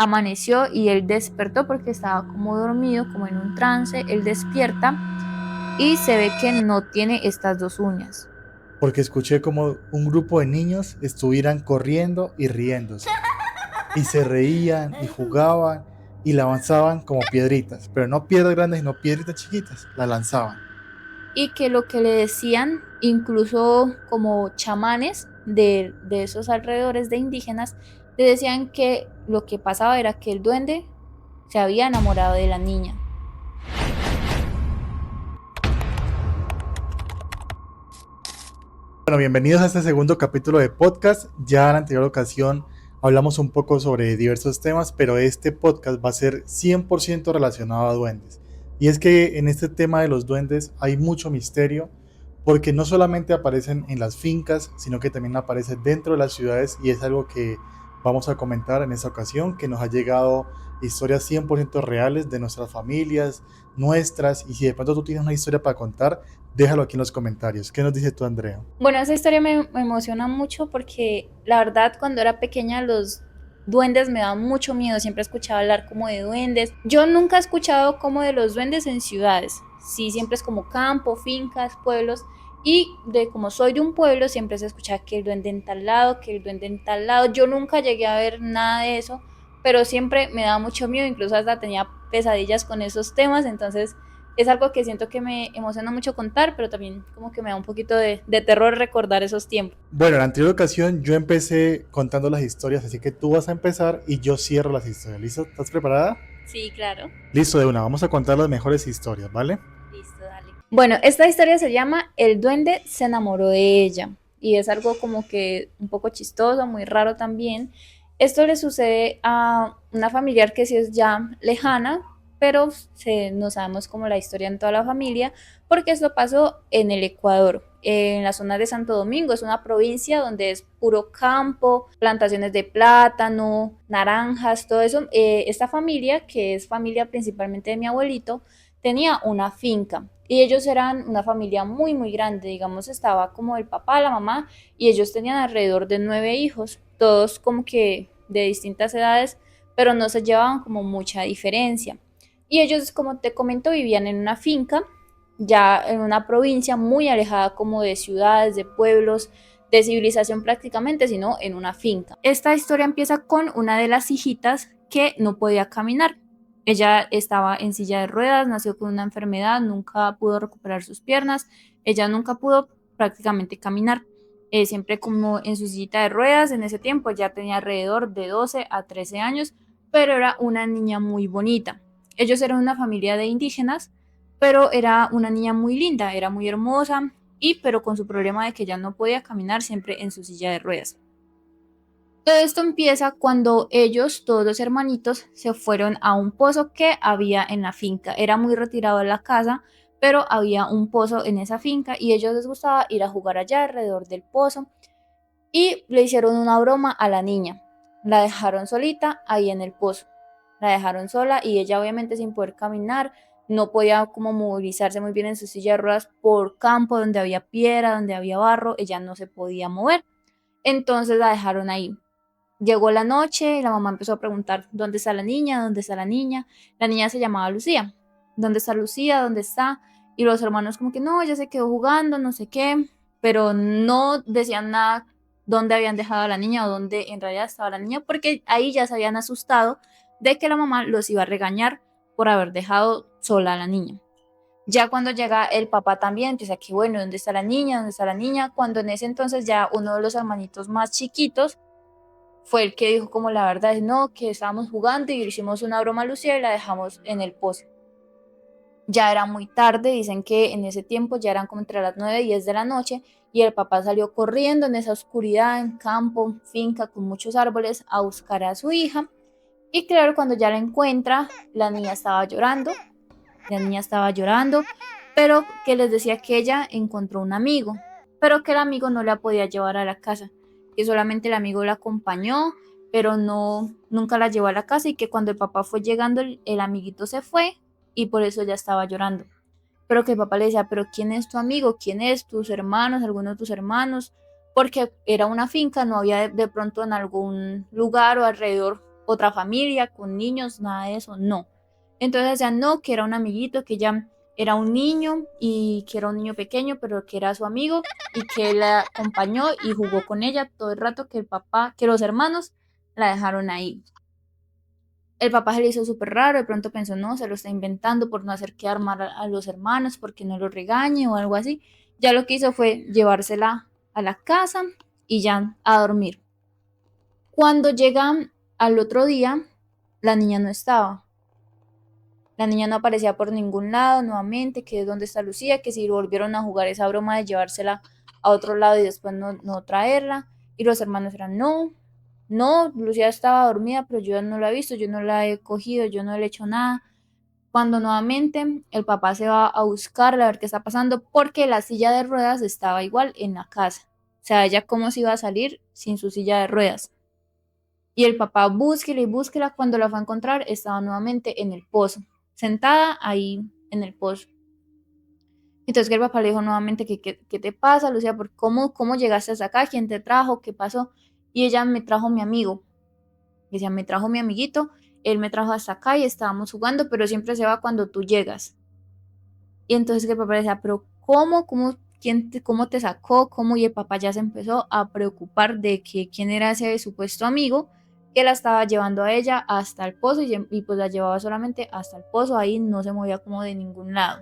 amaneció y él despertó porque estaba como dormido, como en un trance. Él despierta y se ve que no tiene estas dos uñas. Porque escuché como un grupo de niños estuvieran corriendo y riéndose. Y se reían y jugaban y la lanzaban como piedritas, pero no piedras grandes, sino piedritas chiquitas, la lanzaban. Y que lo que le decían, incluso como chamanes de esos alrededores de indígenas, le decían que lo que pasaba era que el duende se había enamorado de la niña. Bueno, bienvenidos a este segundo capítulo de podcast. Ya en la anterior ocasión hablamos un poco sobre diversos temas, pero este podcast va a ser 100% relacionado a duendes. Y es que en este tema de los duendes hay mucho misterio, porque no solamente aparecen en las fincas, sino que también aparecen dentro de las ciudades, y es algo que vamos a comentar en esta ocasión, que nos ha llegado historias 100% reales de nuestras familias, nuestras, y si de pronto tú tienes una historia para contar, déjalo aquí en los comentarios. ¿Qué nos dices tú, Andrea? Bueno, esa historia me emociona mucho porque la verdad cuando era pequeña los duendes me daban mucho miedo, siempre escuchaba hablar como de duendes. Yo nunca he escuchado como de los duendes en ciudades, sí, siempre es como campo, fincas, pueblos. Y de como soy de un pueblo, siempre se escucha que el duende en tal lado, que el duende en tal lado. Yo nunca llegué a ver nada de eso, pero siempre me daba mucho miedo, incluso hasta tenía pesadillas con esos temas, entonces es algo que siento que me emociona mucho contar, pero también como que me da un poquito de terror recordar esos tiempos. Bueno, en la anterior ocasión yo empecé contando las historias, así que tú vas a empezar y yo cierro las historias. ¿Listo? ¿Estás preparada? Sí, claro. Listo, de una. Vamos a contar las mejores historias, ¿vale? Listo, dale. Bueno, esta historia se llama El duende se enamoró de ella y es algo como que un poco chistoso, muy raro también. Esto le sucede a una familiar que sí es ya lejana, pero no sabemos como la historia en toda la familia, porque esto pasó en el Ecuador, en la zona de Santo Domingo. Es una provincia donde es puro campo, plantaciones de plátano, naranjas, todo eso. Esta familia, que es familia principalmente de mi abuelito, tenía una finca y ellos eran una familia muy muy grande, digamos estaba como el papá, la mamá y ellos tenían alrededor de 9 hijos, todos como que de distintas edades, pero no se llevaban como mucha diferencia. Y ellos, como te comento, vivían en una finca, ya en una provincia muy alejada como de ciudades, de pueblos, de civilización prácticamente, sino en una finca. Esta historia empieza con una de las hijitas que no podía caminar. Ella estaba en silla de ruedas, nació con una enfermedad, nunca pudo recuperar sus piernas, ella nunca pudo prácticamente caminar. Siempre como en su sillita de ruedas, en ese tiempo ya tenía alrededor de 12 a 13 años, pero era una niña muy bonita. Ellos eran una familia de indígenas, pero era una niña muy linda, era muy hermosa, y pero con su problema de que ella no podía caminar siempre en su silla de ruedas. Todo esto empieza cuando ellos, todos los hermanitos, se fueron a un pozo que había en la finca. Era muy retirado de la casa, pero había un pozo en esa finca y a ellos les gustaba ir a jugar allá alrededor del pozo y le hicieron una broma a la niña. La dejaron solita ahí en el pozo. La dejaron sola y ella obviamente sin poder caminar, no podía como movilizarse muy bien en su silla de ruedas por campo donde había piedra, donde había barro, ella no se podía mover. Entonces la dejaron ahí. Llegó la noche y la mamá empezó a preguntar, ¿dónde está la niña? ¿Dónde está la niña? La niña se llamaba Lucía. ¿Dónde está Lucía? ¿Dónde está? Y los hermanos como que no, ella se quedó jugando, no sé qué, pero no decían nada dónde habían dejado a la niña o dónde en realidad estaba la niña, porque ahí ya se habían asustado de que la mamá los iba a regañar por haber dejado sola a la niña. Ya cuando llega el papá también, empieza que bueno, ¿dónde está la niña? ¿Dónde está la niña? Cuando en ese entonces ya uno de los hermanitos más chiquitos fue el que dijo como la verdad, no, que estábamos jugando y le hicimos una broma a Lucía y la dejamos en el pozo. Ya era muy tarde, dicen que en ese tiempo ya eran como entre las 9 y 10 de la noche y el papá salió corriendo en esa oscuridad, en campo, finca con muchos árboles a buscar a su hija y claro, cuando ya la encuentra, la niña estaba llorando, pero que les decía que ella encontró un amigo, pero que el amigo no la podía llevar a la casa, que solamente el amigo la acompañó, pero no, nunca la llevó a la casa y que cuando el papá fue llegando, el amiguito se fue y por eso ella estaba llorando. Pero que el papá le decía, pero ¿quién es tu amigo? ¿Quién es tus hermanos? ¿Alguno de tus hermanos? Porque era una finca, no había de pronto en algún lugar o alrededor otra familia con niños, nada de eso, no. Entonces decían, no, que era un amiguito, que ya era un niño y que era un niño pequeño, pero que era su amigo y que la acompañó y jugó con ella todo el rato que el papá, que los hermanos la dejaron ahí. El papá se le hizo súper raro, de pronto pensó, no, se lo está inventando por no hacer quedar mal a los hermanos, porque no lo regañe o algo así. Ya lo que hizo fue llevársela a la casa y ya a dormir. Cuando llegan al otro día, la niña no estaba. La niña no aparecía por ningún lado nuevamente, que es donde está Lucía, que si volvieron a jugar esa broma de llevársela a otro lado y después no traerla. Y los hermanos eran, no, no, Lucía estaba dormida, pero yo no la he visto, yo no la he cogido, yo no le he hecho nada. Cuando nuevamente el papá se va a buscarla a ver qué está pasando, porque la silla de ruedas estaba igual en la casa. O sea, ella cómo se iba a salir sin su silla de ruedas. Y el papá búsquela y búsquela, cuando la fue a encontrar estaba nuevamente en el pozo, sentada ahí en el pozo. Entonces que el papá le dijo nuevamente que qué te pasa, Lucía, ¿por cómo llegaste hasta acá? ¿Quién te trajo? ¿Qué pasó? Y ella me trajo mi amigo. Decía, me trajo mi amiguito, él me trajo hasta acá y estábamos jugando, pero siempre se va cuando tú llegas. Y entonces que el papá le decía, pero cómo te sacó? ¿Cómo? Y el papá ya se empezó a preocupar de que quién era ese supuesto amigo que la estaba llevando a ella hasta el pozo y pues la llevaba solamente hasta el pozo, ahí no se movía como de ningún lado.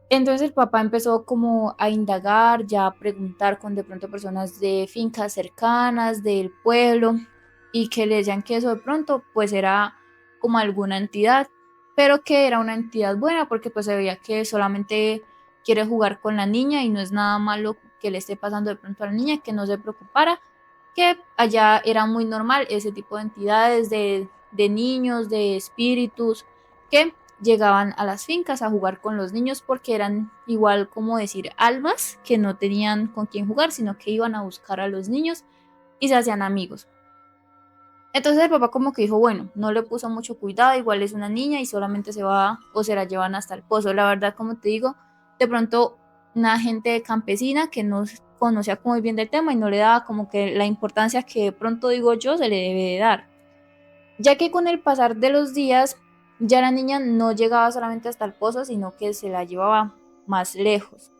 Entonces el papá empezó como a indagar, ya a preguntar con de pronto personas de fincas cercanas, del pueblo, y que le decían que eso de pronto pues era como alguna entidad, pero que era una entidad buena porque pues se veía que solamente quiere jugar con la niña y no es nada malo que le esté pasando de pronto a la niña, que no se preocupara, que allá era muy normal ese tipo de entidades de niños, de espíritus, que llegaban a las fincas a jugar con los niños porque eran igual como decir almas que no tenían con quién jugar, sino que iban a buscar a los niños y se hacían amigos. Entonces el papá como que dijo, bueno, no le puso mucho cuidado, igual es una niña y solamente se va o se la llevan hasta el pozo. La verdad, como te digo, de pronto una gente campesina que no conocía muy bien del tema y no le daba como que la importancia que de pronto digo yo se le debe de dar, ya que con el pasar de los días ya la niña no llegaba solamente hasta el pozo, sino que se la llevaba más lejos,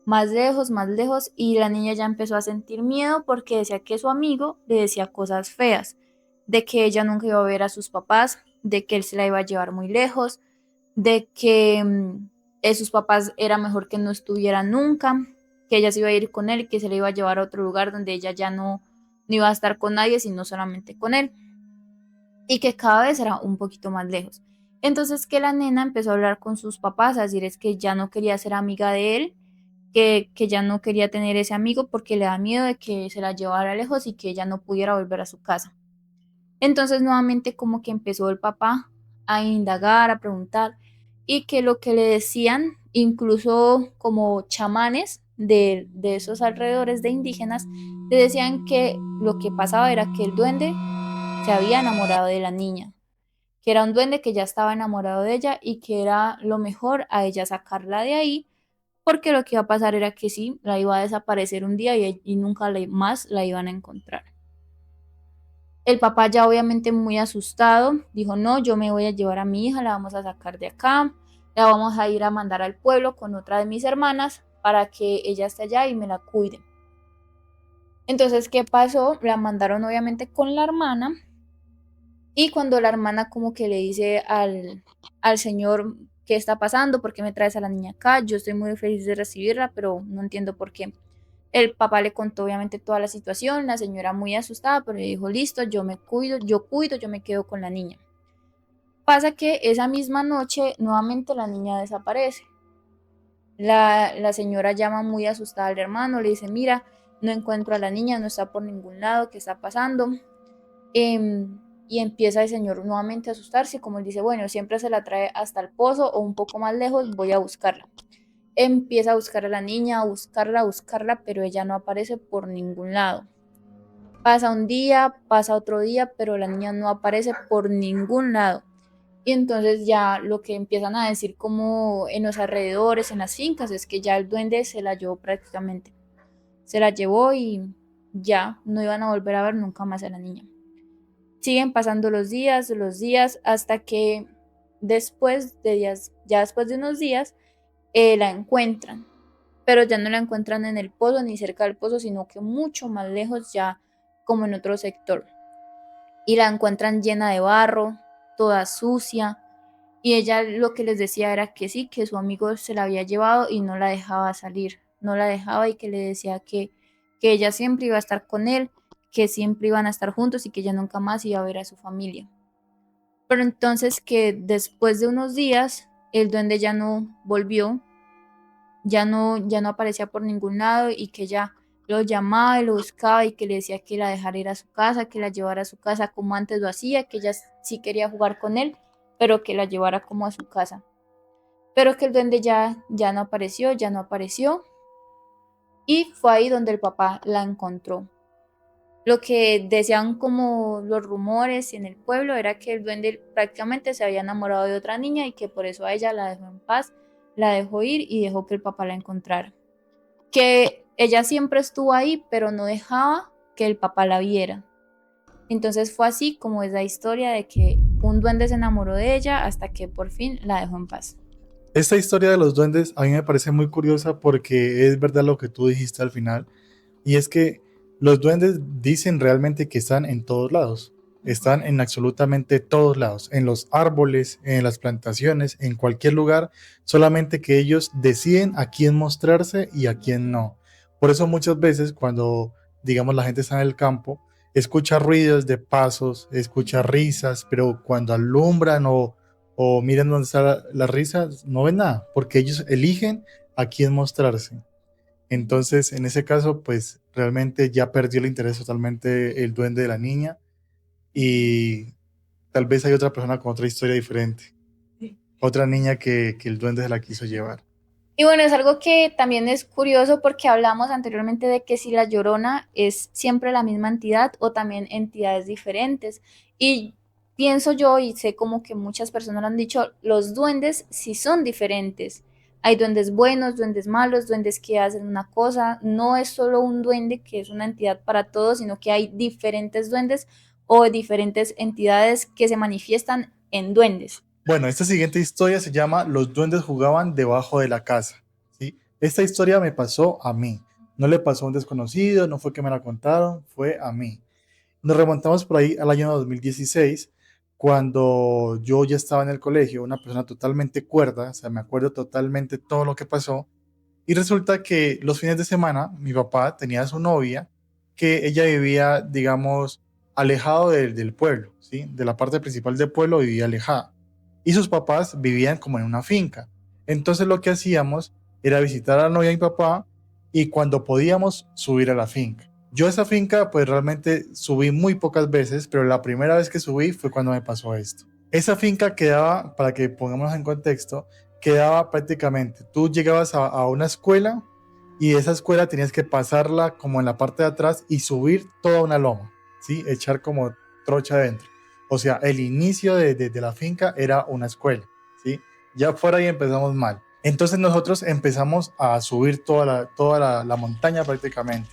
más lejos, más lejos, y la niña ya empezó a sentir miedo porque decía que su amigo le decía cosas feas, de que ella nunca iba a ver a sus papás, de que él se la iba a llevar muy lejos, de que sus papás era mejor que no estuvieran nunca, que ella se iba a ir con él y que se la iba a llevar a otro lugar donde ella ya no iba a estar con nadie, sino solamente con él y que cada vez era un poquito más lejos. Entonces que la nena empezó a hablar con sus papás, a decir es que ya no quería ser amiga de él, que ya no quería tener ese amigo porque le da miedo de que se la llevara lejos y que ella no pudiera volver a su casa. Entonces nuevamente como que empezó el papá a indagar, a preguntar, y que lo que le decían, incluso como chamanes de esos alrededores de indígenas, le decían que lo que pasaba era que el duende se había enamorado de la niña, que era un duende que ya estaba enamorado de ella y que era lo mejor a ella sacarla de ahí, porque lo que iba a pasar era que sí, la iba a desaparecer un día y nunca más la iban a encontrar. El papá ya obviamente muy asustado, dijo, no, yo me voy a llevar a mi hija, la vamos a sacar de acá, la vamos a ir a mandar al pueblo con otra de mis hermanas para que ella esté allá y me la cuide. Entonces, ¿qué pasó? La mandaron obviamente con la hermana. Y cuando la hermana como que le dice al señor qué está pasando, por qué me traes a la niña acá, yo estoy muy feliz de recibirla, pero no entiendo por qué. El papá le contó obviamente toda la situación, la señora muy asustada, pero le dijo, listo, yo me quedo con la niña. Pasa que esa misma noche nuevamente la niña desaparece. La señora llama muy asustada al hermano, le dice, mira, no encuentro a la niña, no está por ningún lado, ¿qué está pasando? Y empieza el señor nuevamente a asustarse, como él dice, bueno, siempre se la trae hasta el pozo o un poco más lejos, voy a buscarla. Empieza a buscar a la niña, a buscarla, pero ella no aparece por ningún lado. Pasa un día, pasa otro día, pero la niña no aparece por ningún lado. Y entonces ya lo que empiezan a decir como en los alrededores, en las fincas, es que ya el duende se la llevó prácticamente. Se la llevó y ya no iban a volver a ver nunca más a la niña. Siguen pasando los días, hasta que después de días, ya después de unos días, la encuentran, pero ya no la encuentran en el pozo ni cerca del pozo, sino que mucho más lejos, ya como en otro sector. Y la encuentran llena de barro, toda sucia, y ella lo que les decía era que sí, que su amigo se la había llevado y no la dejaba salir, no la dejaba, y que le decía que ella siempre iba a estar con él, que siempre iban a estar juntos y que ella nunca más iba a ver a su familia. Pero entonces que después de unos días el duende ya no volvió, ya no aparecía por ningún lado, y que ella lo llamaba y lo buscaba y que le decía que la dejara ir a su casa, que la llevara a su casa como antes lo hacía, que ella sí quería jugar con él, pero que la llevara como a su casa. Pero que el duende ya no apareció, ya no apareció, y fue ahí donde el papá la encontró. Lo que decían como los rumores en el pueblo era que el duende prácticamente se había enamorado de otra niña y que por eso a ella la dejó en paz, la dejó ir y dejó que el papá la encontrara. Que ella siempre estuvo ahí, pero no dejaba que el papá la viera. Entonces fue así como es la historia de que un duende se enamoró de ella hasta que por fin la dejó en paz. Esta historia de los duendes a mí me parece muy curiosa porque es verdad lo que tú dijiste al final, y es que los duendes dicen realmente que están en todos lados, están en absolutamente todos lados, en los árboles, en las plantaciones, en cualquier lugar, solamente que ellos deciden a quién mostrarse y a quién no. Por eso muchas veces cuando, digamos, la gente está en el campo, escucha ruidos de pasos, escucha risas, pero cuando alumbran o miran dónde está la risa, no ven nada, porque ellos eligen a quién mostrarse. Entonces, en ese caso, pues realmente ya perdió el interés totalmente el duende de la niña, y tal vez hay otra persona con otra historia diferente, otra niña que el duende se la quiso llevar. Y bueno, es algo que también es curioso porque hablamos anteriormente de que si la Llorona es siempre la misma entidad o también entidades diferentes. Y pienso yo, y sé como que muchas personas lo han dicho, los duendes sí son diferentes. Hay duendes buenos, duendes malos, duendes que hacen una cosa. No es solo un duende que es una entidad para todos, sino que hay diferentes duendes o diferentes entidades que se manifiestan en duendes. Bueno, esta siguiente historia se llama Los duendes jugaban debajo de la casa. ¿Sí? Esta historia me pasó a mí. No le pasó a un desconocido, no fue que me la contaron, fue a mí. Nos remontamos por ahí al año 2016, cuando yo ya estaba en el colegio, una persona totalmente cuerda, o sea, me acuerdo totalmente todo lo que pasó. Y resulta que los fines de semana mi papá tenía a su novia, que ella vivía, digamos, alejado del pueblo, ¿sí? De la parte principal del pueblo vivía alejada. Y sus papás vivían como en una finca. Entonces lo que hacíamos era visitar a la novia de mi papá, y cuando podíamos subir a la finca. Yo a esa finca pues realmente subí muy pocas veces, pero la primera vez que subí fue cuando me pasó esto. Esa finca quedaba, para que pongámonos en contexto, quedaba prácticamente, tú llegabas a una escuela, y de esa escuela tenías que pasarla como en la parte de atrás y subir toda una loma, ¿sí? Echar como trocha adentro. O sea, el inicio de la finca era una escuela, ¿sí? Ya por ahí empezamos mal. Entonces nosotros empezamos a subir toda la montaña prácticamente.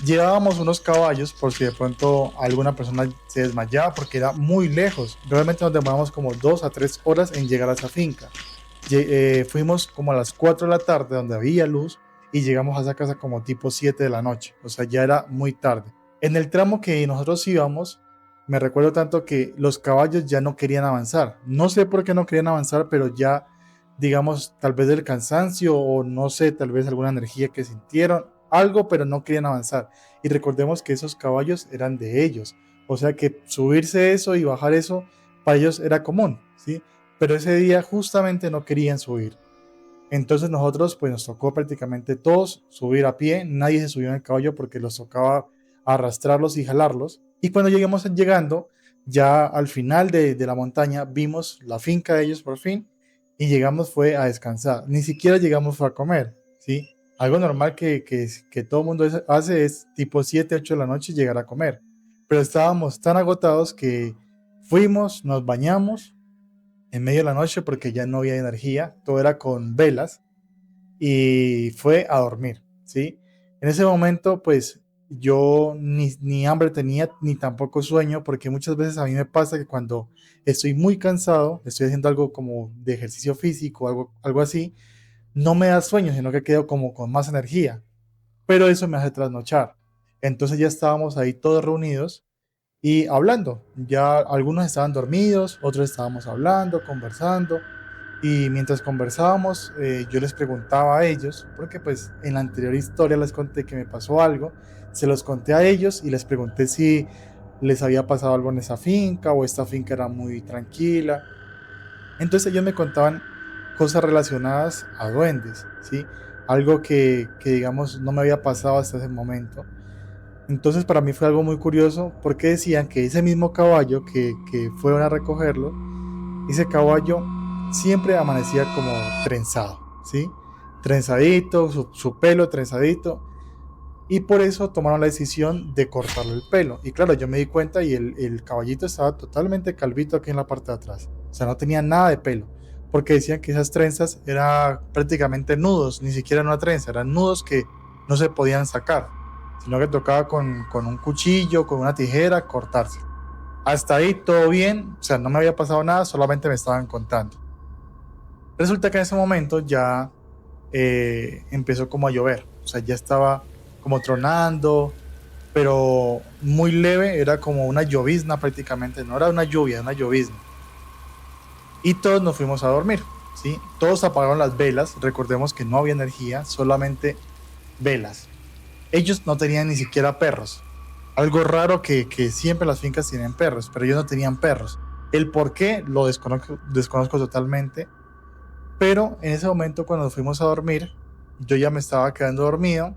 Llevábamos unos caballos por si de pronto alguna persona se desmayaba, porque era muy lejos. Realmente nos demoramos como 2 a 3 horas en llegar a esa finca. Fuimos como a las 4 de la tarde donde había luz, y llegamos a esa casa como tipo 7 de la noche, o sea, ya era muy tarde. En el tramo que nosotros íbamos, me recuerdo tanto que los caballos ya no querían avanzar. No sé por qué no querían avanzar, pero ya, digamos, tal vez del cansancio o no sé, tal vez alguna energía que sintieron, algo, pero no querían avanzar. Y recordemos que esos caballos eran de ellos, o sea que subirse eso y bajar eso para ellos era común, ¿sí? Pero ese día justamente no querían subir. Entonces nosotros pues nos tocó prácticamente todos subir a pie, nadie se subió en el caballo porque los tocaba arrastrarlos y jalarlos. Y cuando llegando, ya al final de la montaña, vimos la finca de ellos por fin, y llegamos fue a descansar. Ni siquiera llegamos fue a comer, ¿sí? Algo normal que todo el mundo hace es tipo 7 8 de la noche llegar a comer. Pero estábamos tan agotados que fuimos, nos bañamos en medio de la noche porque ya no había energía, todo era con velas, y fue a dormir, ¿sí? En ese momento, pues yo ni hambre tenía, ni tampoco sueño, porque muchas veces a mí me pasa que cuando estoy muy cansado, estoy haciendo algo como de ejercicio físico, algo así, no me da sueño, sino que quedo como con más energía, pero eso me hace trasnochar. Entonces ya estábamos ahí todos reunidos y hablando. Ya algunos estaban dormidos, otros estábamos hablando, conversando. Y mientras conversábamos, yo les preguntaba a ellos, porque pues en la anterior historia les conté que me pasó algo, se los conté a ellos y les pregunté si les había pasado algo en esa finca o esta finca era muy tranquila. Entonces ellos me contaban cosas relacionadas a duendes, ¿sí? Algo que digamos no me había pasado hasta ese momento. Entonces para mí fue algo muy curioso porque decían que ese mismo caballo que fueron a recogerlo, ese caballo siempre amanecía como trenzado, ¿sí? Trenzadito, su pelo trenzadito. Y por eso tomaron la decisión de cortarle el pelo. Y claro, yo me di cuenta y el caballito estaba totalmente calvito aquí en la parte de atrás. O sea, no tenía nada de pelo. Porque decían que esas trenzas eran prácticamente nudos, ni siquiera una trenza, eran nudos que no se podían sacar, sino que tocaba con un cuchillo, con una tijera, cortarse. Hasta ahí todo bien, o sea, no me había pasado nada, solamente me estaban contando. Resulta que en ese momento ya empezó como a llover, o sea, ya estaba como tronando, pero muy leve, era como una llovizna prácticamente, no era una lluvia, era una llovizna. Y todos nos fuimos a dormir, ¿sí? Todos apagaron las velas, recordemos que no había energía, solamente velas. Ellos no tenían ni siquiera perros, algo raro que siempre las fincas tienen perros, pero ellos no tenían perros. El por qué lo desconozco totalmente, pero en ese momento cuando nos fuimos a dormir, yo ya me estaba quedando dormido,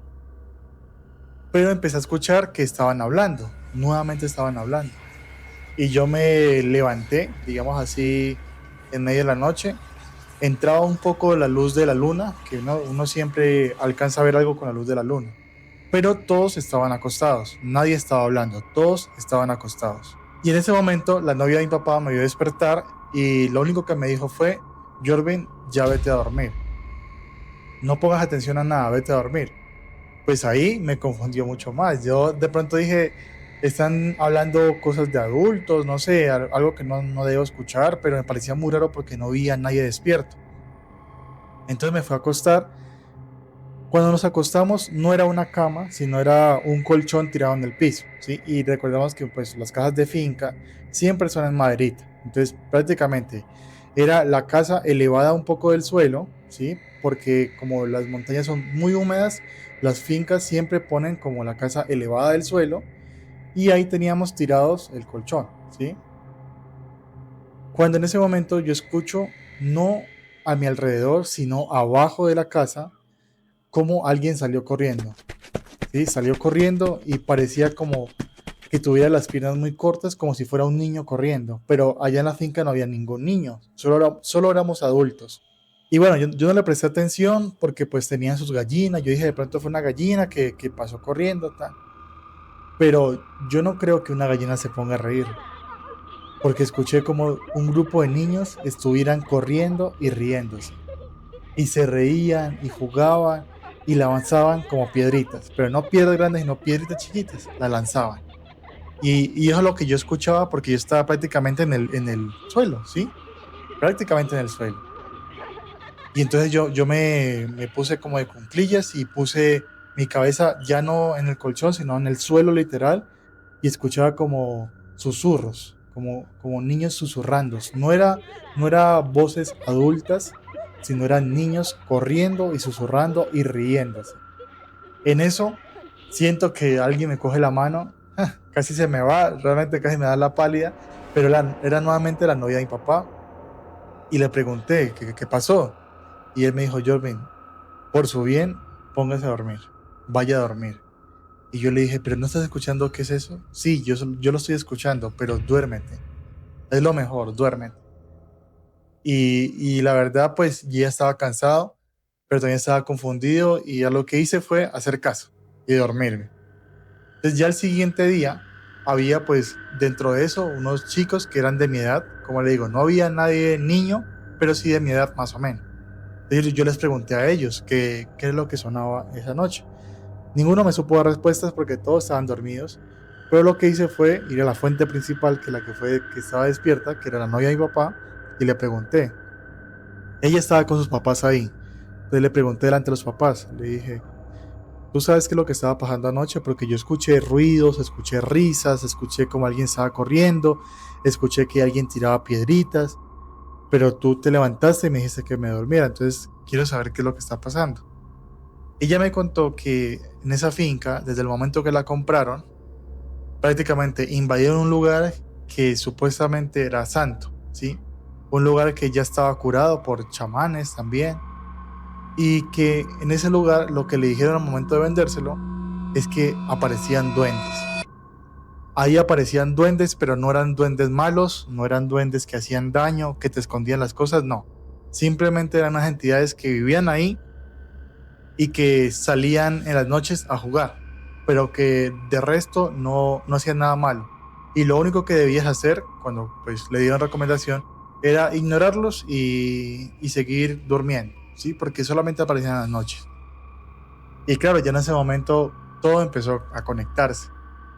pero empecé a escuchar que estaban hablando, nuevamente estaban hablando. Y yo me levanté, digamos así, en medio de la noche, entraba un poco la luz de la luna, que uno siempre alcanza a ver algo con la luz de la luna. Pero todos estaban acostados, nadie estaba hablando, todos estaban acostados. Y en ese momento la novia de mi papá me vio despertar y lo único que me dijo fue, Jorvin, ya vete a dormir. No pongas atención a nada, vete a dormir. Pues ahí me confundió mucho más. Yo de pronto dije, están hablando cosas de adultos, no sé, algo que no debo escuchar, pero me parecía muy raro porque no vi a nadie despierto. Entonces me fui a acostar. Cuando nos acostamos no era una cama, sino era un colchón tirado en el piso, ¿sí? Y recordamos que pues las casas de finca siempre son en maderita. Entonces prácticamente era la casa elevada un poco del suelo, ¿sí? Porque como las montañas son muy húmedas, las fincas siempre ponen como la casa elevada del suelo y ahí teníamos tirados el colchón, ¿sí? Cuando en ese momento yo escucho no a mi alrededor, sino abajo de la casa, como alguien salió corriendo. ¿Sí? Salió corriendo y parecía como que tuviera las piernas muy cortas, como si fuera un niño corriendo. Pero allá en la finca no había ningún niño, solo éramos adultos. Y bueno, yo no le presté atención porque pues tenían sus gallinas. Yo dije, de pronto fue una gallina que pasó corriendo, tal. Pero yo no creo que una gallina se ponga a reír, porque escuché como un grupo de niños estuvieran corriendo y riéndose. Y se reían y jugaban y la lanzaban como piedritas, pero no piedras grandes, sino piedritas chiquitas, la lanzaban. Y eso es lo que yo escuchaba porque yo estaba prácticamente en el suelo, ¿sí? Prácticamente en el suelo. Y entonces yo me puse como de cunclillas y puse mi cabeza ya no en el colchón, sino en el suelo literal y escuchaba como susurros, como niños susurrando. No era voces adultas, sino eran niños corriendo y susurrando y riéndose. En eso siento que alguien me coge la mano, casi se me va, realmente casi me da la pálida, pero era nuevamente la novia de mi papá y le pregunté qué pasó. Y él me dijo, Jorvin, por su bien, póngase a dormir, vaya a dormir. Y yo le dije, pero ¿no estás escuchando qué es eso? Sí, yo lo estoy escuchando, pero duérmete. Es lo mejor, duérmete. Y la verdad, pues ya estaba cansado, pero también estaba confundido y ya lo que hice fue hacer caso y dormirme. Entonces ya el siguiente día había pues dentro de eso unos chicos que eran de mi edad, como le digo, no había nadie niño, pero sí de mi edad más o menos. Entonces yo les pregunté a ellos qué es lo que sonaba esa noche. Ninguno me supo dar respuestas porque todos estaban dormidos, pero lo que hice fue ir a la fuente principal, que la que fue que estaba despierta, que era la novia de mi papá, y le pregunté. Ella estaba con sus papás ahí, entonces le pregunté delante de los papás, le dije, ¿tú sabes qué es lo que estaba pasando anoche? Porque yo escuché ruidos, escuché risas, escuché como alguien estaba corriendo, escuché que alguien tiraba piedritas, pero tú te levantaste y me dijiste que me durmiera, entonces quiero saber qué es lo que está pasando. Ella me contó que en esa finca, desde el momento que la compraron, prácticamente invadieron un lugar que supuestamente era santo, ¿sí? Un lugar que ya estaba curado por chamanes también, y que en ese lugar lo que le dijeron al momento de vendérselo es que aparecían duendes. Ahí aparecían duendes, pero no eran duendes malos, no eran duendes que hacían daño, que te escondían las cosas, no. Simplemente eran unas entidades que vivían ahí y que salían en las noches a jugar, pero que de resto no hacían nada malo. Y lo único que debías hacer, cuando pues le dieron recomendación, era ignorarlos y seguir durmiendo, ¿sí? Porque solamente aparecían en las noches. Y claro, ya en ese momento todo empezó a conectarse.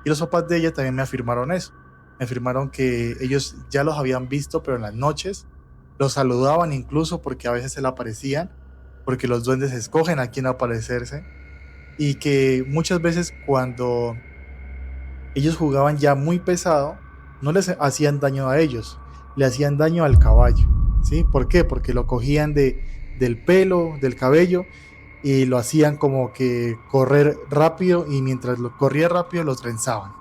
Y los papás de ella también me afirmaron eso. Me afirmaron que ellos ya los habían visto, pero en las noches los saludaban incluso porque a veces se le aparecían, porque los duendes escogen a quién aparecerse. Y que muchas veces cuando ellos jugaban ya muy pesado, no les hacían daño a ellos, le hacían daño al caballo. ¿Sí? ¿Por qué? Porque lo cogían del pelo, del cabello, y lo hacían como que correr rápido, y mientras lo corría rápido los trenzaban,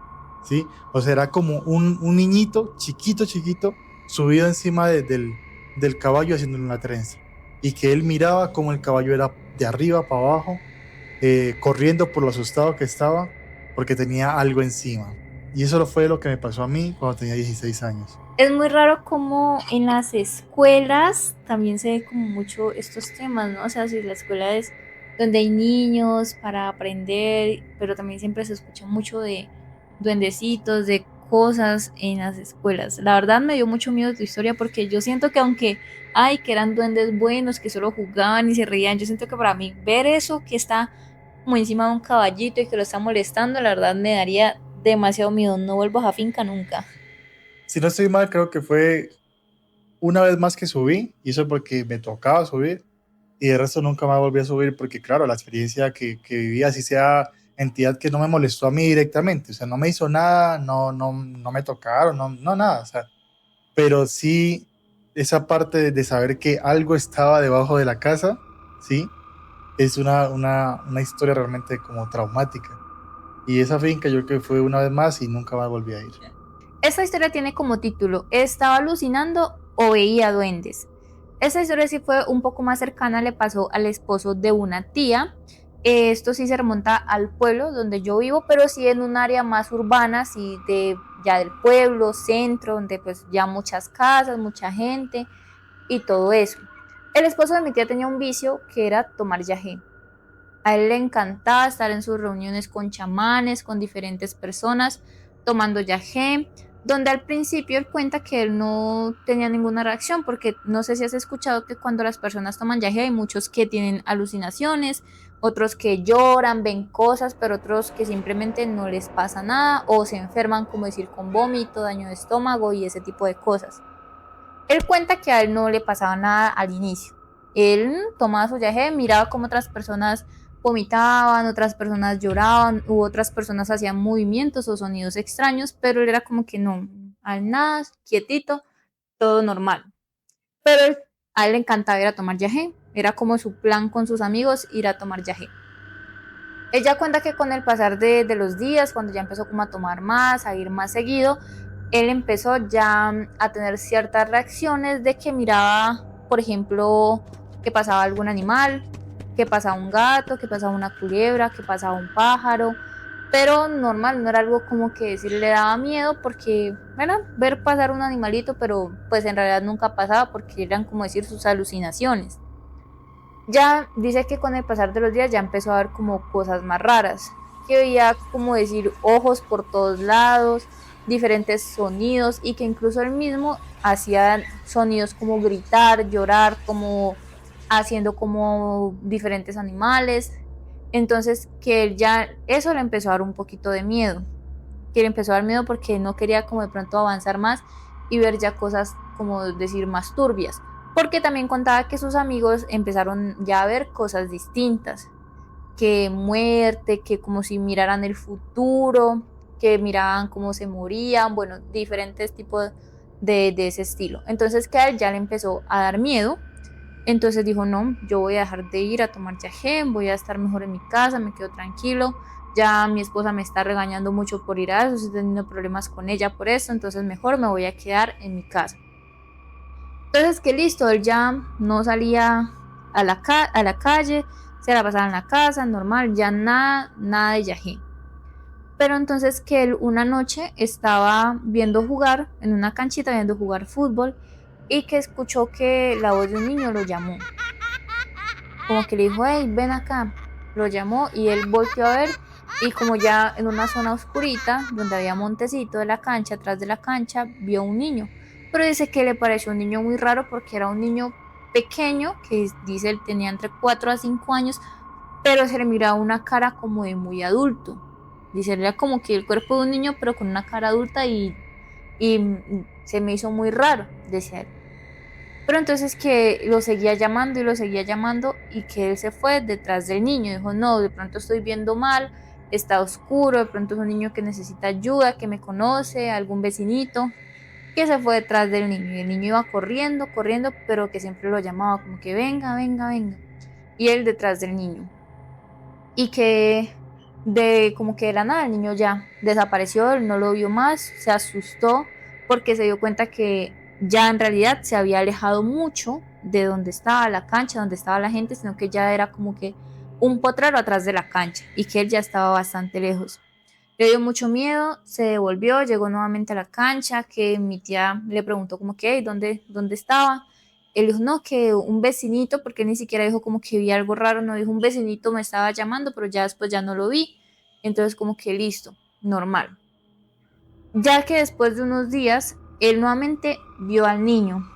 ¿sí? O sea, era como un niñito chiquito, chiquito, subido encima del caballo haciéndole una trenza, y que él miraba como el caballo era de arriba para abajo, corriendo por lo asustado que estaba, porque tenía algo encima. Y eso fue lo que me pasó a mí cuando tenía 16 años. Es muy raro como en las escuelas también se ve como mucho estos temas, ¿no? O sea, si la escuela es donde hay niños para aprender, pero también siempre se escucha mucho de duendecitos, de cosas en las escuelas. La verdad me dio mucho miedo tu historia porque yo siento que aunque, ay, que eran duendes buenos, que solo jugaban y se reían, yo siento que para mí ver eso que está como encima de un caballito y que lo está molestando, la verdad me daría demasiado miedo. No vuelvo a esa finca nunca. Si no estoy mal, creo que fue una vez más que subí, y eso porque me tocaba subir, y de resto nunca más volví a subir porque, claro, la experiencia que viví, así sea entidad que no me molestó a mí directamente, o sea, no me hizo nada, no me tocaron, no nada, o sea, pero sí esa parte de saber que algo estaba debajo de la casa, sí, es una historia realmente como traumática. Y esa finca yo creo que fue una vez más y nunca más volví a ir. Esta historia tiene como título ¿Estaba alucinando o veía duendes? Esta historia sí fue un poco más cercana, le pasó al esposo de una tía. Esto sí se remonta al pueblo donde yo vivo, pero sí en un área más urbana, sí de ya del pueblo, centro, donde pues ya muchas casas, mucha gente y todo eso. El esposo de mi tía tenía un vicio que era tomar yagé. A él le encantaba estar en sus reuniones con chamanes, con diferentes personas, tomando yagé, donde al principio él cuenta que él no tenía ninguna reacción, porque no sé si has escuchado que cuando las personas toman yagé hay muchos que tienen alucinaciones, otros que lloran, ven cosas, pero otros que simplemente no les pasa nada o se enferman, como decir, con vómito, daño de estómago y ese tipo de cosas. Él cuenta que a él no le pasaba nada al inicio. Él tomaba su viaje, miraba cómo otras personas vomitaban, otras personas lloraban, u otras personas hacían movimientos o sonidos extraños, pero él era como que no, al nada, quietito, todo normal. Pero a él le encantaba ir a tomar yagé, era como su plan con sus amigos ir a tomar yagé. Ella cuenta que con el pasar de los días, cuando ya empezó como a tomar más, a ir más seguido, él empezó ya a tener ciertas reacciones de que miraba, por ejemplo, que pasaba algún animal, que pasaba un gato, que pasaba una culebra, que pasaba un pájaro, pero normal, no era algo como que decir le daba miedo porque, bueno, ver pasar un animalito, pero pues en realidad nunca pasaba porque eran como decir sus alucinaciones. Ya dice que con el pasar de los días ya empezó a ver como cosas más raras, que veía como decir ojos por todos lados, diferentes sonidos y que incluso él mismo hacía sonidos como gritar, llorar, como haciendo como diferentes animales. Entonces que él ya, eso le empezó a dar un poquito de miedo, que le empezó a dar miedo porque no quería como de pronto avanzar más y ver ya cosas como decir más turbias, porque también contaba que sus amigos empezaron ya a ver cosas distintas, que muerte, que como si miraran el futuro, que miraban cómo se morían, bueno, diferentes tipos de ese estilo. Entonces que a él ya le empezó a dar miedo, entonces dijo, no, yo voy a dejar de ir a tomar yagé, voy a estar mejor en mi casa, me quedo tranquilo, ya mi esposa me está regañando mucho por ir a eso, estoy teniendo problemas con ella por eso, entonces mejor me voy a quedar en mi casa. Entonces que listo, él ya no salía a la calle, se la pasaba en la casa, normal, ya nada de yagé. Pero entonces que él una noche estaba viendo jugar, en una canchita viendo jugar fútbol, y que escuchó que la voz de un niño lo llamó. Como que le dijo, hey, ven acá. Lo llamó y él volteó a ver y como ya en una zona oscurita, donde había montecito de la cancha, atrás de la cancha, vio un niño. Pero dice que le pareció un niño muy raro porque era un niño pequeño, que dice él tenía entre 4 a 5 años, pero se le miraba una cara como de muy adulto. Dice, era como que el cuerpo de un niño, pero con una cara adulta y se me hizo muy raro, decía él. Pero entonces que lo seguía llamando y lo seguía llamando y que él se fue detrás del niño. Dijo, no, de pronto estoy viendo mal, está oscuro, de pronto es un niño que necesita ayuda, que me conoce, algún vecinito, que se fue detrás del niño. Y el niño iba corriendo, corriendo, pero que siempre lo llamaba como que venga, venga, venga. Y él detrás del niño. Y que de como que de la nada el niño ya desapareció, él no lo vio más, se asustó porque se dio cuenta que ya en realidad se había alejado mucho de donde estaba la cancha, donde estaba la gente, sino que ya era como que un potrero atrás de la cancha y que él ya estaba bastante lejos. Le dio mucho miedo, se devolvió, llegó nuevamente a la cancha, que mi tía le preguntó como que, hey, ¿dónde estaba? Él dijo, no, que un vecinito, porque ni siquiera dijo como que vi algo raro, no dijo un vecinito me estaba llamando, pero ya después ya no lo vi. Entonces como que listo, normal. Ya que después de unos días, él nuevamente vio al niño,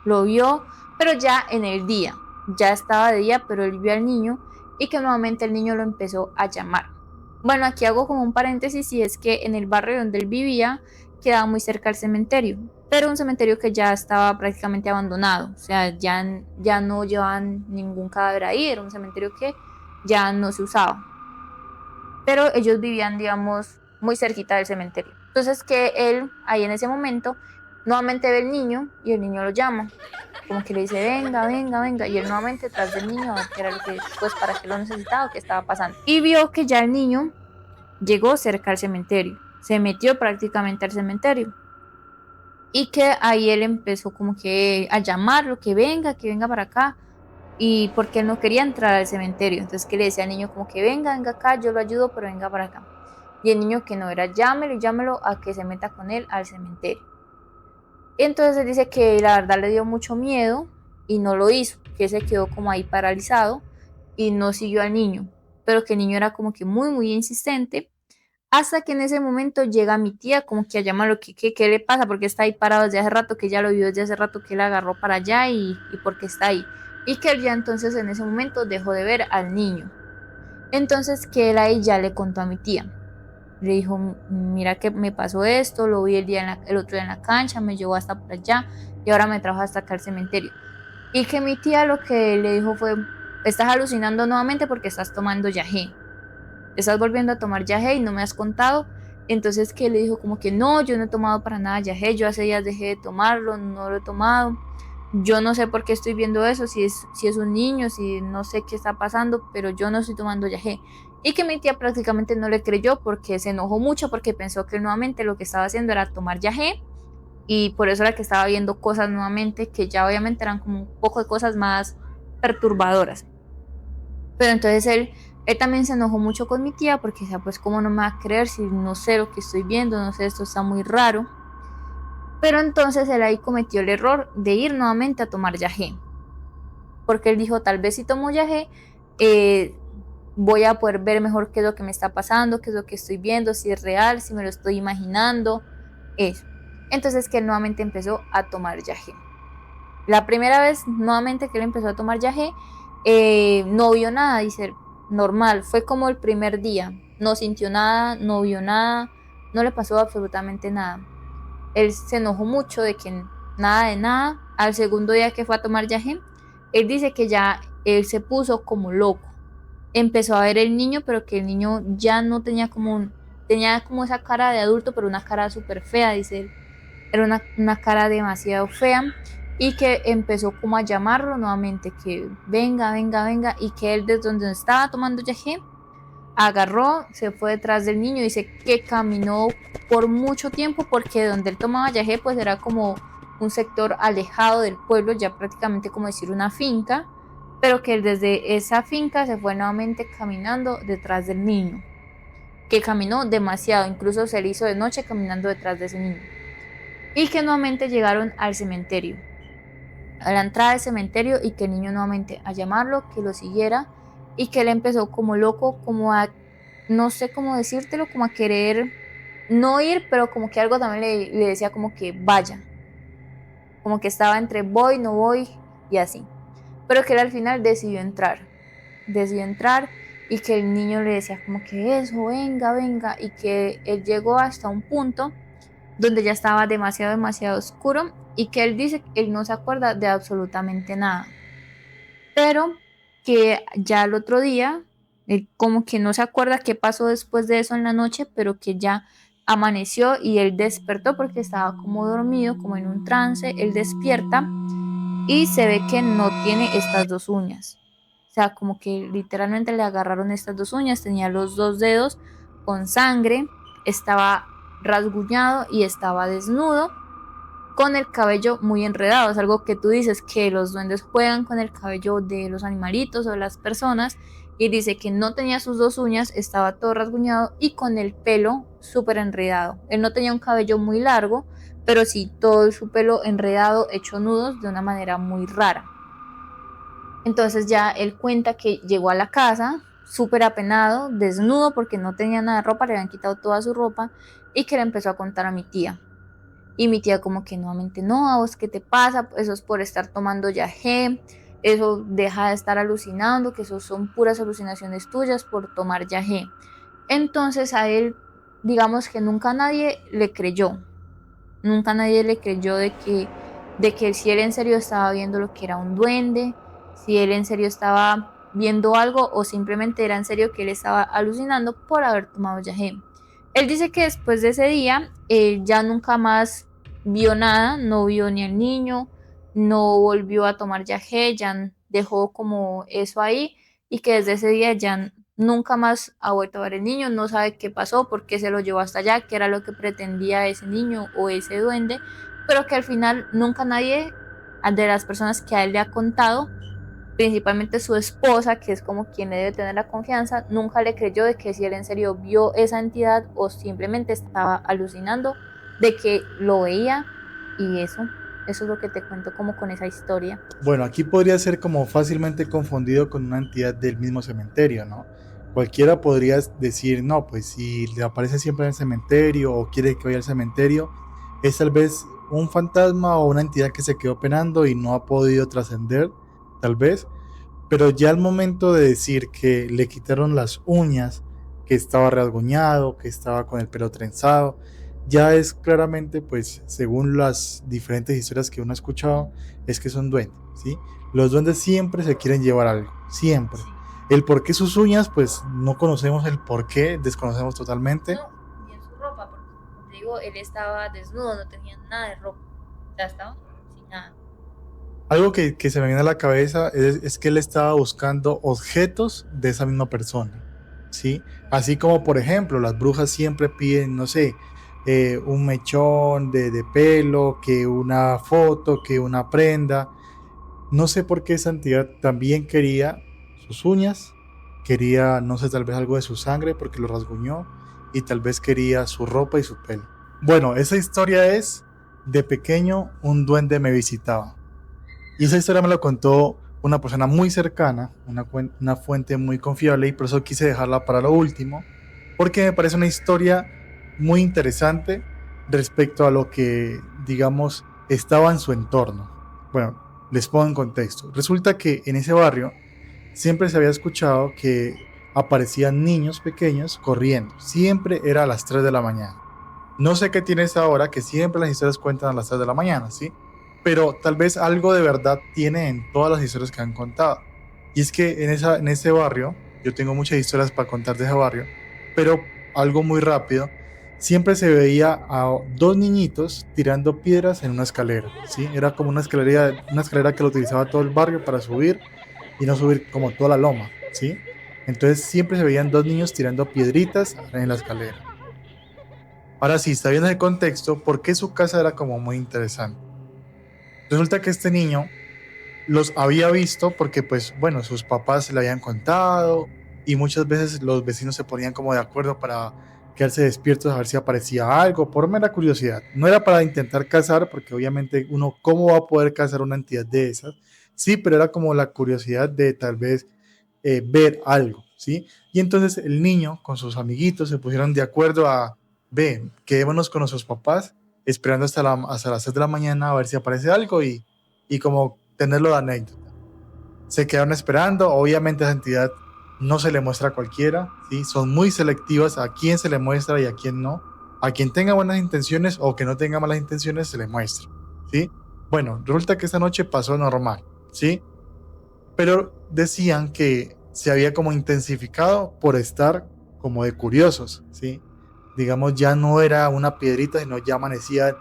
lo vio, pero ya en el día, ya estaba de día, pero él vio al niño y que nuevamente el niño lo empezó a llamar. Bueno, aquí hago como un paréntesis y es que en el barrio donde él vivía quedaba muy cerca al cementerio, pero un cementerio que ya estaba prácticamente abandonado, o sea, ya no llevaban ningún cadáver ahí, era un cementerio que ya no se usaba, pero ellos vivían, digamos, muy cerquita del cementerio. Entonces que él, ahí en ese momento, nuevamente ve el niño y el niño lo llama, como que le dice, venga, venga, venga, y él nuevamente tras del niño a ver qué era lo que, pues para qué lo necesitaba, qué estaba pasando. Y vio que ya el niño llegó cerca al cementerio, se metió prácticamente al cementerio. Y que ahí él empezó como que a llamarlo, que venga para acá, y porque él no quería entrar al cementerio. Entonces que le decía al niño como que venga, venga acá, yo lo ayudo, pero venga para acá. Y el niño que no era, llámelo, llámelo a que se meta con él al cementerio. Y entonces él dice que la verdad le dio mucho miedo y no lo hizo, que se quedó como ahí paralizado y no siguió al niño, pero que el niño era como que muy insistente, hasta que en ese momento llega mi tía como que a llamarlo, ¿qué le pasa? Porque está ahí parado desde hace rato, que ya lo vio desde hace rato, que él agarró para allá y porque está ahí. Y que él ya entonces en ese momento dejó de ver al niño. Entonces que él ahí ya le contó a mi tía. Le dijo, mira que me pasó esto, lo vi el otro día en la cancha, me llevó hasta por allá y ahora me trajo hasta acá al cementerio. Y que mi tía lo que le dijo fue, estás alucinando nuevamente porque estás tomando yagé. Estás volviendo a tomar yagé y no me has contado. Entonces que le dijo como que no, yo no he tomado para nada yagé, yo hace días dejé de tomarlo, no lo he tomado. Yo no sé por qué estoy viendo eso, si es un niño, si no sé qué está pasando, pero yo no estoy tomando yagé. Y que mi tía prácticamente no le creyó porque se enojó mucho porque pensó que nuevamente lo que estaba haciendo era tomar yagé y por eso era que estaba viendo cosas nuevamente que ya obviamente eran como un poco de cosas más perturbadoras. Pero entonces él también se enojó mucho con mi tía porque decía, pues cómo no me va a creer si no sé lo que estoy viendo, no sé, esto está muy raro. Pero entonces él ahí cometió el error de ir nuevamente a tomar yagé. Porque él dijo, tal vez si tomo yagé, eh, voy a poder ver mejor qué es lo que me está pasando, qué es lo que estoy viendo, si es real, si me lo estoy imaginando, eso. Entonces que él nuevamente empezó a tomar yagé. La primera vez nuevamente que él empezó a tomar yagé, no vio nada, dice, normal, fue como el primer día, no sintió nada, no vio nada, no le pasó absolutamente nada. Él se enojó mucho de que nada de nada. Al segundo día que fue a tomar yagé, él dice que ya él se puso como loco. Empezó a ver el niño, pero que el niño ya no tenía tenía como esa cara de adulto, pero una cara súper fea, dice él. Era una cara demasiado fea y que empezó como a llamarlo nuevamente, que venga, venga, venga, y que él desde donde estaba tomando yagé, agarró, se fue detrás del niño, dice que caminó por mucho tiempo porque donde él tomaba yagé pues era como un sector alejado del pueblo, ya prácticamente como decir una finca, pero que él desde esa finca se fue nuevamente caminando detrás del niño, que caminó demasiado, incluso se le hizo de noche caminando detrás de ese niño, y que nuevamente llegaron al cementerio, a la entrada del cementerio, y que el niño nuevamente a llamarlo, que lo siguiera, y que él empezó como loco, como a, no sé cómo decírtelo, como a querer no ir, pero como que algo también le decía como que vaya, como que estaba entre voy, no voy y así, pero que él al final decidió entrar y que el niño le decía como que eso, venga, venga, y que él llegó hasta un punto donde ya estaba demasiado, demasiado oscuro y que él dice que él no se acuerda de absolutamente nada, pero que ya el otro día, él como que no se acuerda qué pasó después de eso en la noche, pero que ya amaneció y él despertó porque estaba como dormido, como en un trance, él despierta y se ve que no tiene estas dos uñas. O sea, como que literalmente le agarraron estas dos uñas, tenía los dos dedos con sangre, estaba rasguñado y estaba desnudo con el cabello muy enredado. Es algo que tú dices que los duendes juegan con el cabello de los animalitos o de las personas, y dice que no tenía sus dos uñas, estaba todo rasguñado y con el pelo súper enredado. Él no tenía un cabello muy largo, pero sí todo su pelo enredado, hecho nudos de una manera muy rara. Entonces ya él cuenta que llegó a la casa súper apenado, desnudo porque no tenía nada de ropa, le habían quitado toda su ropa, y que le empezó a contar a mi tía. Y mi tía como que nuevamente, no, ¿a vos qué te pasa? Eso es por estar tomando yagé, eso deja de estar alucinando, que eso son puras alucinaciones tuyas por tomar yagé. Entonces a él, digamos que nunca nadie le creyó, nunca nadie le creyó de que si él en serio estaba viendo lo que era un duende, si él en serio estaba viendo algo o simplemente era en serio que él estaba alucinando por haber tomado yagé. Él dice que después de ese día ya nunca más vio nada, no vio ni al niño, no volvió a tomar yagé, ya dejó como eso ahí, y que desde ese día ya nunca más ha vuelto a ver el niño, no sabe qué pasó, por qué se lo llevó hasta allá, qué era lo que pretendía ese niño o ese duende, pero que al final nunca nadie de las personas que a él le ha contado, principalmente su esposa, que es como quien le debe tener la confianza, nunca le creyó de que si él en serio vio esa entidad o simplemente estaba alucinando de que lo veía, y eso es lo que te cuento como con esa historia. Bueno, aquí podría ser como fácilmente confundido con una entidad del mismo cementerio, ¿no? Cualquiera podría decir, no, pues si le aparece siempre en el cementerio o quiere que vaya al cementerio, es tal vez un fantasma o una entidad que se quedó penando y no ha podido trascender, tal vez. Pero ya al momento de decir que le quitaron las uñas, que estaba rasguñado, que estaba con el pelo trenzado, ya es claramente, pues, según las diferentes historias que uno ha escuchado, es que son duendes, ¿sí? Los duendes siempre se quieren llevar algo, siempre. Sí. El por qué sus uñas, pues no conocemos el por qué, desconocemos totalmente. No, ni en su ropa, porque como te digo, él estaba desnudo, no tenía nada de ropa, o sea, estaba sin nada. Algo que se me viene a la cabeza es que él estaba buscando objetos de esa misma persona, ¿sí? Así como, por ejemplo, las brujas siempre piden, no sé, un mechón de pelo, que una foto, que una prenda. No sé por qué esa entidad también quería sus uñas, quería, no sé, tal vez algo de su sangre porque lo rasguñó, y tal vez quería su ropa y su pelo. Bueno, esa historia es, de pequeño un duende me visitaba. Y esa historia me la contó una persona muy cercana, una fuente muy confiable, y por eso quise dejarla para lo último, porque me parece una historia muy interesante respecto a lo que, digamos, estaba en su entorno. Bueno, les pongo en contexto. Resulta que en ese barrio siempre se había escuchado que aparecían niños pequeños corriendo. Siempre era a las 3 de la mañana. No sé qué tiene esa hora, que siempre las historias cuentan a las 3 de la mañana, ¿sí? Pero tal vez algo de verdad tiene en todas las historias que han contado. Y es que en ese barrio, yo tengo muchas historias para contar de ese barrio, pero algo muy rápido, siempre se veía a dos niñitos tirando piedras en una escalera, ¿sí? Era como una escalera que lo utilizaba todo el barrio para subir y no subir como toda la loma, ¿sí? Entonces siempre se veían dos niños tirando piedritas en la escalera. Ahora sí, está viendo el contexto, ¿por qué su casa era como muy interesante? Resulta que este niño los había visto porque, pues, bueno, sus papás le habían contado y muchas veces los vecinos se ponían como de acuerdo para quedarse despiertos a ver si aparecía algo, por mera curiosidad. No era para intentar cazar, porque obviamente uno, ¿cómo va a poder cazar una entidad de esas? Sí, pero era como la curiosidad de tal vez ver algo, ¿sí? Y entonces el niño con sus amiguitos se pusieron de acuerdo a, ve, quedémonos con nuestros papás esperando hasta las 6 de la mañana a ver si aparece algo y como tenerlo de anécdota. Se quedaron esperando, obviamente esa entidad no se le muestra a cualquiera, ¿sí? Son muy selectivas a quién se le muestra y a quién no. A quien tenga buenas intenciones o que no tenga malas intenciones se le muestra, ¿sí? Bueno, resulta que esta noche pasó normal, ¿sí? Pero decían que se había como intensificado por estar como de curiosos, ¿sí? Digamos, ya no era una piedrita, sino ya amanecían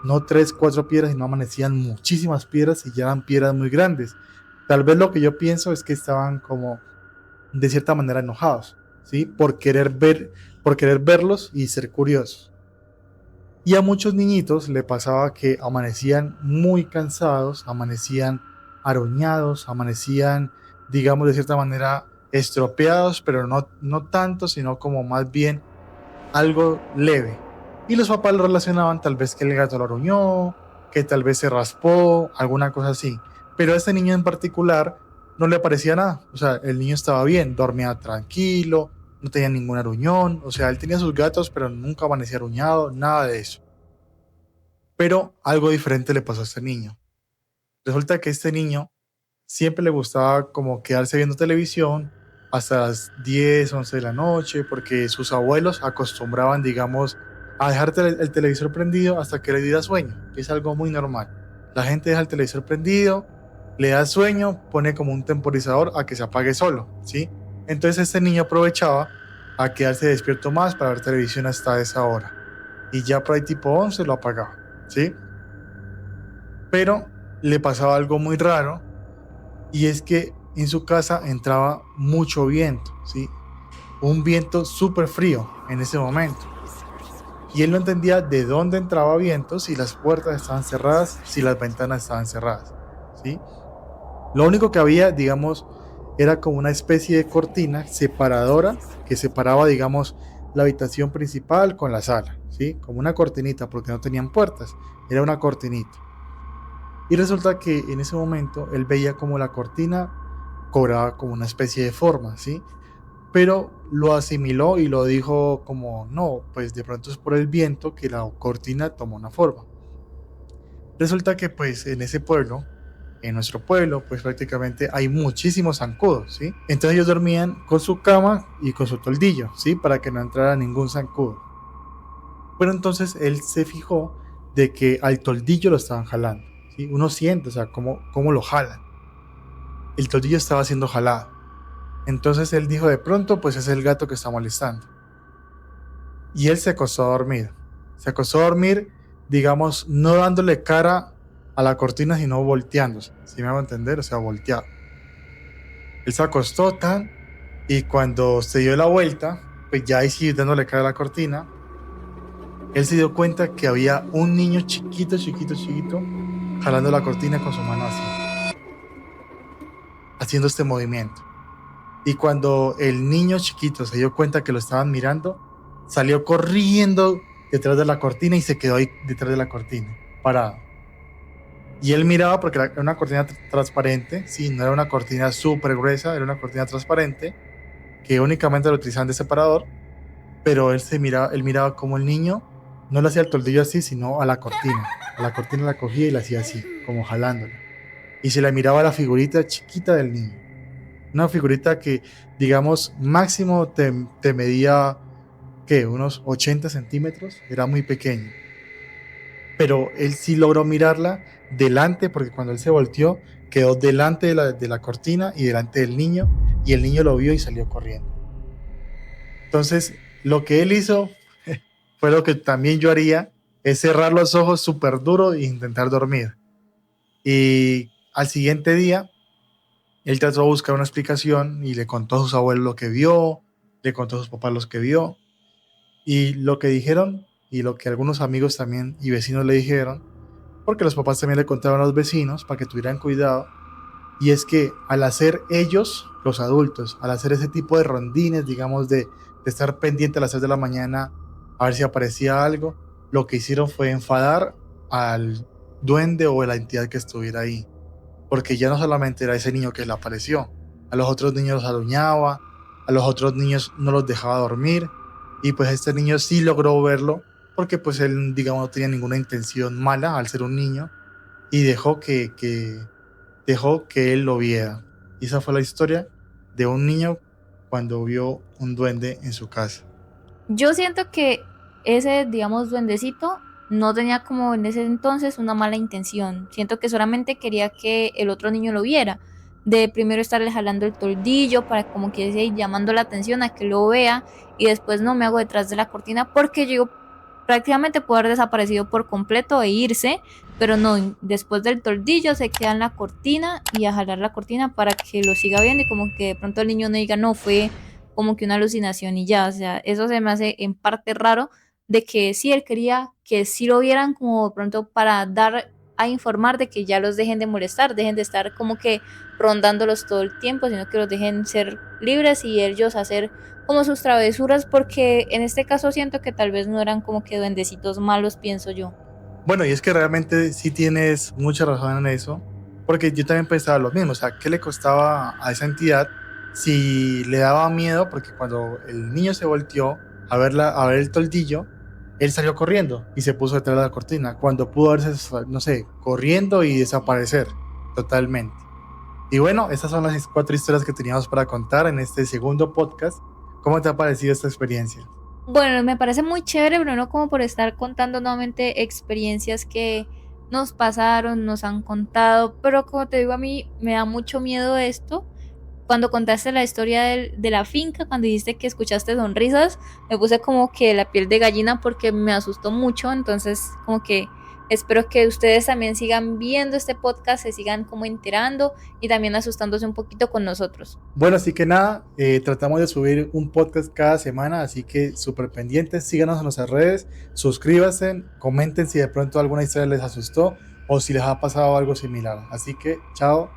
no tres, cuatro piedras, sino amanecían muchísimas piedras y ya eran piedras muy grandes. Tal vez lo que yo pienso es que estaban como de cierta manera enojados, ¿sí? Por querer verlos y ser curiosos. Y a muchos niñitos le pasaba que amanecían muy cansados, amanecían aruñados, amanecían, digamos, de cierta manera estropeados, pero no tanto, sino como más bien algo leve. Y los papás lo relacionaban tal vez que el gato lo aruñó, que tal vez se raspó, alguna cosa así. Pero a este niño en particular no le parecía nada. O sea, el niño estaba bien, dormía tranquilo, no tenía ningún aruñón. O sea, él tenía sus gatos, pero nunca amanecía aruñado, nada de eso. Pero algo diferente le pasó a este niño. Resulta que este niño siempre le gustaba como quedarse viendo televisión hasta las 10, 11 de la noche, porque sus abuelos acostumbraban, digamos, a dejar el televisor prendido hasta que le diera sueño, que es algo muy normal. La gente deja el televisor prendido, le da sueño, pone como un temporizador a que se apague solo, ¿sí? Entonces este niño aprovechaba a quedarse despierto más para ver televisión hasta esa hora. Y ya por ahí tipo 11 lo apagaba, ¿sí? Pero le pasaba algo muy raro y es que en su casa entraba mucho viento, ¿sí? Un viento súper frío en ese momento. Y él no entendía de dónde entraba viento, si las puertas estaban cerradas, si las ventanas estaban cerradas, ¿sí? Lo único que había, digamos, era como una especie de cortina separadora que separaba, digamos, la habitación principal con la sala, ¿sí? Como una cortinita, porque no tenían puertas, era una cortinita. Y resulta que en ese momento él veía como la cortina cobraba como una especie de forma, ¿sí? Pero lo asimiló y lo dijo como, no, pues de pronto es por el viento que la cortina tomó una forma. Resulta que pues en ese pueblo, en nuestro pueblo, pues prácticamente hay muchísimos zancudos, ¿sí? Entonces ellos dormían con su cama y con su toldillo, ¿sí? Para que no entrara ningún zancudo. Pero entonces él se fijó de que al toldillo lo estaban jalando, ¿sí? Uno siente, o sea, cómo lo jalan. El toldillo estaba siendo jalado. Entonces él dijo, de pronto, pues es el gato que está molestando. Y él se acostó a dormir. Se acostó a dormir, digamos, no dándole cara a la cortina, sino volteándose. ¿Sí me hago entender? O sea, volteado. Él se acostó tan, y cuando se dio la vuelta, pues ya ahí sí dándole cara a la cortina, él se dio cuenta que había un niño chiquito, chiquito, chiquito, jalando la cortina con su mano así, haciendo este movimiento. Y cuando el niño chiquito se dio cuenta que lo estaban mirando, salió corriendo detrás de la cortina y se quedó ahí detrás de la cortina, parado. Y él miraba porque era una cortina transparente, sí, no era una cortina súper gruesa, era una cortina transparente que únicamente lo utilizaban de separador, pero él miraba como el niño no le hacía el toldillo así, sino a la cortina. A la cortina la cogía y la hacía así, como jalándola. Y se le miraba la figurita chiquita del niño. Una figurita que, digamos, máximo te medía, ¿qué? Unos 80 centímetros, era muy pequeño. Pero él sí logró mirarla delante, porque cuando él se volteó, quedó delante de la cortina y delante del niño, y el niño lo vio y salió corriendo. Entonces, lo que él hizo fue lo que también yo haría, es cerrar los ojos súper duro e intentar dormir. Y al siguiente día, él trató de buscar una explicación y le contó a sus abuelos lo que vio, le contó a sus papás lo que vio, y lo que dijeron, y lo que algunos amigos también y vecinos le dijeron, porque los papás también le contaron a los vecinos para que tuvieran cuidado, y es que al hacer ellos, los adultos, al hacer ese tipo de rondines, digamos, de estar pendiente a las 6 de la mañana a ver si aparecía algo, lo que hicieron fue enfadar al duende o a la entidad que estuviera ahí, porque ya no solamente era ese niño que le apareció, a los otros niños los aruñaba, a los otros niños no los dejaba dormir, y pues este niño sí logró verlo, porque pues él, digamos, no tenía ninguna intención mala al ser un niño, y dejó que él lo viera. Y esa fue la historia de un niño cuando vio un duende en su casa. Yo siento que ese, digamos, duendecito no tenía como en ese entonces una mala intención. Siento que solamente quería que el otro niño lo viera. De primero estarle jalando el toldillo para como que decir, llamando la atención a que lo vea y después no me hago detrás de la cortina porque yo prácticamente puede haber desaparecido por completo e irse, pero no, después del toldillo se queda en la cortina y a jalar la cortina para que lo siga viendo y como que de pronto el niño no diga, no, fue como que una alucinación y ya, o sea, eso se me hace en parte raro de que sí, él quería que sí lo vieran como de pronto para dar a informar de que ya los dejen de molestar, dejen de estar como que rondándolos todo el tiempo, sino que los dejen ser libres y ellos hacer como sus travesuras, porque en este caso siento que tal vez no eran como que duendecitos malos, pienso yo. Bueno, y es que realmente sí tienes mucha razón en eso, porque yo también pensaba lo mismo, o sea, ¿qué le costaba a esa entidad si le daba miedo? Porque cuando el niño se volteó a ver el toldillo, él salió corriendo y se puso detrás de la cortina, cuando pudo haberse, no sé, corriendo y desaparecer totalmente. Y bueno, estas son las 4 historias que teníamos para contar en este segundo podcast. ¿Cómo te ha parecido esta experiencia? Bueno, me parece muy chévere, Bruno, como por estar contando nuevamente experiencias que nos pasaron, nos han contado, pero como te digo, a mí me da mucho miedo esto. Cuando contaste la historia de la finca, cuando dijiste que escuchaste sonrisas, me puse como que la piel de gallina porque me asustó mucho, entonces como que espero que ustedes también sigan viendo este podcast, se sigan como enterando y también asustándose un poquito con nosotros. Bueno, así que nada, tratamos de subir un podcast cada semana, así que súper pendientes, síganos en nuestras redes, suscríbanse, comenten si de pronto alguna historia les asustó o si les ha pasado algo similar. Así que, chao.